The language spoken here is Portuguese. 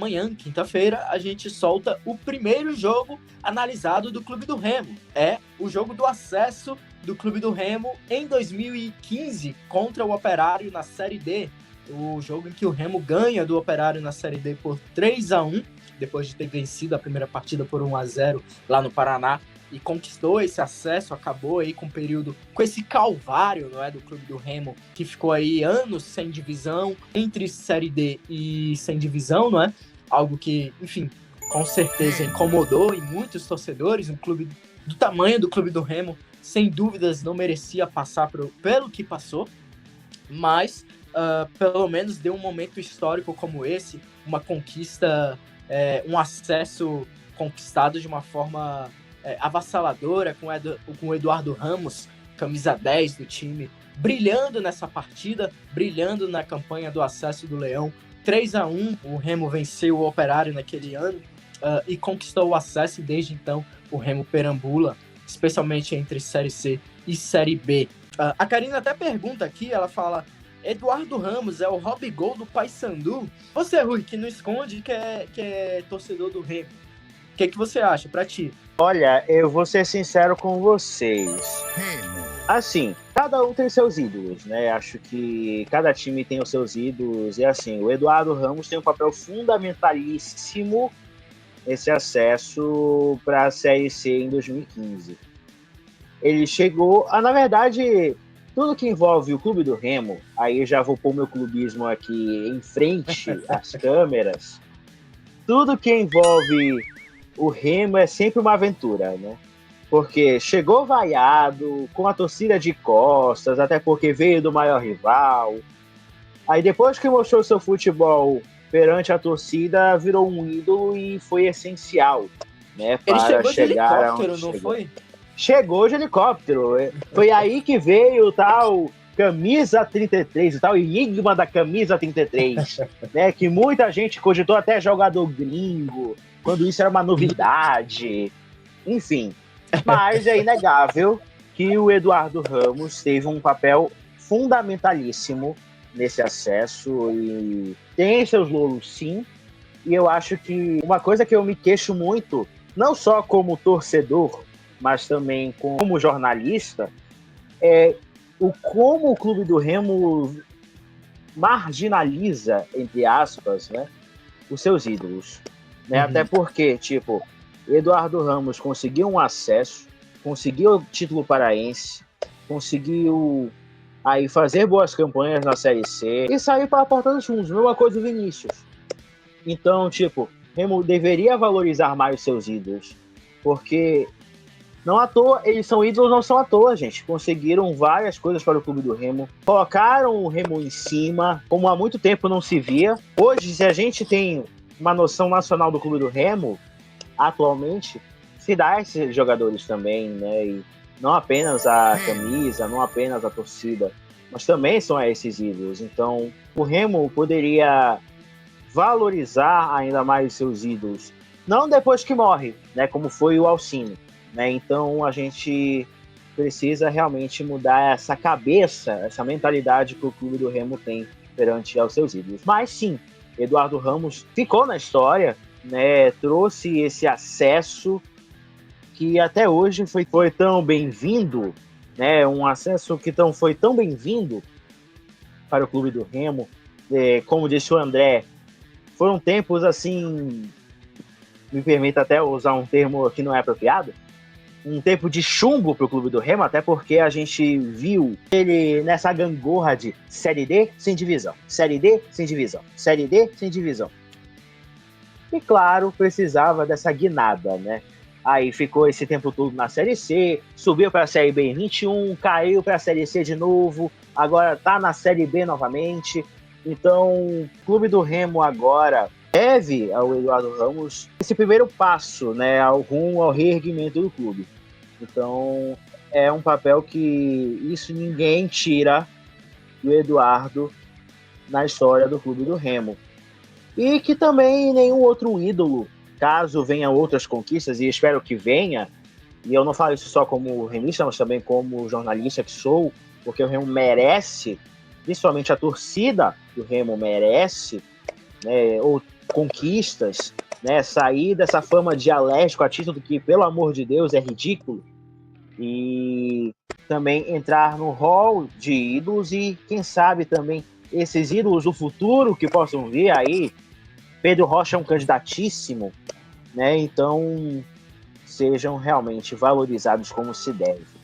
amanhã, quinta-feira, a gente solta o primeiro jogo analisado do Clube do Remo. É o jogo do acesso do Clube do Remo em 2015 contra o Operário na Série D. O jogo em que o Remo ganha do Operário na Série D por 3-1, depois de ter vencido a primeira partida por 1-0 lá no Paraná, e conquistou esse acesso, acabou aí com o período, com esse calvário, não é, do Clube do Remo, que ficou aí anos sem divisão, entre Série D e sem divisão, não é? Algo que, enfim, com certeza incomodou em muitos torcedores. Um clube do tamanho do Clube do Remo, sem dúvidas, não merecia passar pelo que passou, mas pelo menos deu um momento histórico como esse, uma conquista, um acesso conquistado de uma forma avassaladora, com o Eduardo Ramos, camisa 10 do time, brilhando nessa partida, brilhando na campanha do acesso do Leão. 3-1, o Remo venceu o Operário naquele ano e conquistou o acesso, e desde então o Remo perambula, especialmente entre Série C e Série B. A Karina até pergunta aqui, ela fala: Eduardo Ramos é o Robigol do Paysandu? Você, Rui, que não esconde que é torcedor do Remo, o que você acha pra ti? Olha, eu vou ser sincero com vocês. Assim, cada um tem seus ídolos, né? Acho que cada time tem os seus ídolos. E assim, o Eduardo Ramos tem um papel fundamentalíssimo nesse acesso para a Série C em 2015. Ele chegou... na verdade, tudo que envolve o Clube do Remo, aí eu já vou pôr meu clubismo aqui em frente às câmeras. Tudo que envolve o Remo é sempre uma aventura, né? Porque chegou vaiado, com a torcida de costas, até porque veio do maior rival. Aí depois que mostrou seu futebol perante a torcida, virou um ídolo e foi essencial, né? Ele para chegou de chegar helicóptero, não foi? Chegou de helicóptero. Foi aí que veio o tal camisa 33, o tal enigma da camisa 33, né? Que muita gente cogitou até jogador gringo, quando isso era uma novidade. Enfim, mas é inegável que o Eduardo Ramos teve um papel fundamentalíssimo nesse acesso e tem seus louros, sim. E eu acho que uma coisa que eu me queixo muito, não só como torcedor, mas também como jornalista, é como o Clube do Remo marginaliza, entre aspas, né, os seus ídolos. Né? Até porque, tipo, Eduardo Ramos conseguiu um acesso, conseguiu o título paraense, conseguiu aí fazer boas campanhas na Série C e saiu para a porta dos fundos. Mesma coisa do Vinícius. Então, tipo, Remo deveria valorizar mais os seus ídolos, porque não à toa, eles são ídolos, não são à toa, gente. Conseguiram várias coisas para o Clube do Remo, colocaram o Remo em cima, como há muito tempo não se via. Hoje, se a gente tem uma noção nacional do Clube do Remo, atualmente, se dá a esses jogadores também, né? E não apenas a camisa, não apenas a torcida, mas também são esses ídolos. Então, o Remo poderia valorizar ainda mais seus ídolos, não depois que morre, né? Como foi o Alcino, né? Então, a gente precisa realmente mudar essa cabeça, essa mentalidade que o Clube do Remo tem perante aos seus ídolos. Mas sim, Eduardo Ramos ficou na história, né, trouxe esse acesso que até hoje foi tão bem-vindo, né, um acesso que foi tão bem-vindo para o Clube do Remo. Como disse o André, foram tempos assim, me permita até usar um termo que não é apropriado, um tempo de chumbo para o Clube do Remo, até porque a gente viu ele nessa gangorra de Série D sem divisão, Série D sem divisão, Série D sem divisão. E claro, precisava dessa guinada, né? Aí ficou esse tempo todo na Série C, subiu para a Série B em 21, caiu para a Série C de novo, agora está na Série B novamente. Então, o Clube do Remo agora deve ao Eduardo Ramos esse primeiro passo, né, ao rumo ao reerguimento do clube. Então, é um papel que isso ninguém tira do Eduardo na história do Clube do Remo. E que também nenhum outro ídolo, caso venha outras conquistas, e espero que venha, e eu não falo isso só como remista, mas também como jornalista que sou, porque o Remo merece, principalmente a torcida do Remo merece, né, ou conquistas, né? Sair dessa fama de alérgico a título que, pelo amor de Deus, é ridículo. E também entrar no hall de ídolos e, quem sabe, também esses ídolos do futuro que possam vir aí. Pedro Rocha é um candidatíssimo, né? Então, sejam realmente valorizados como se deve.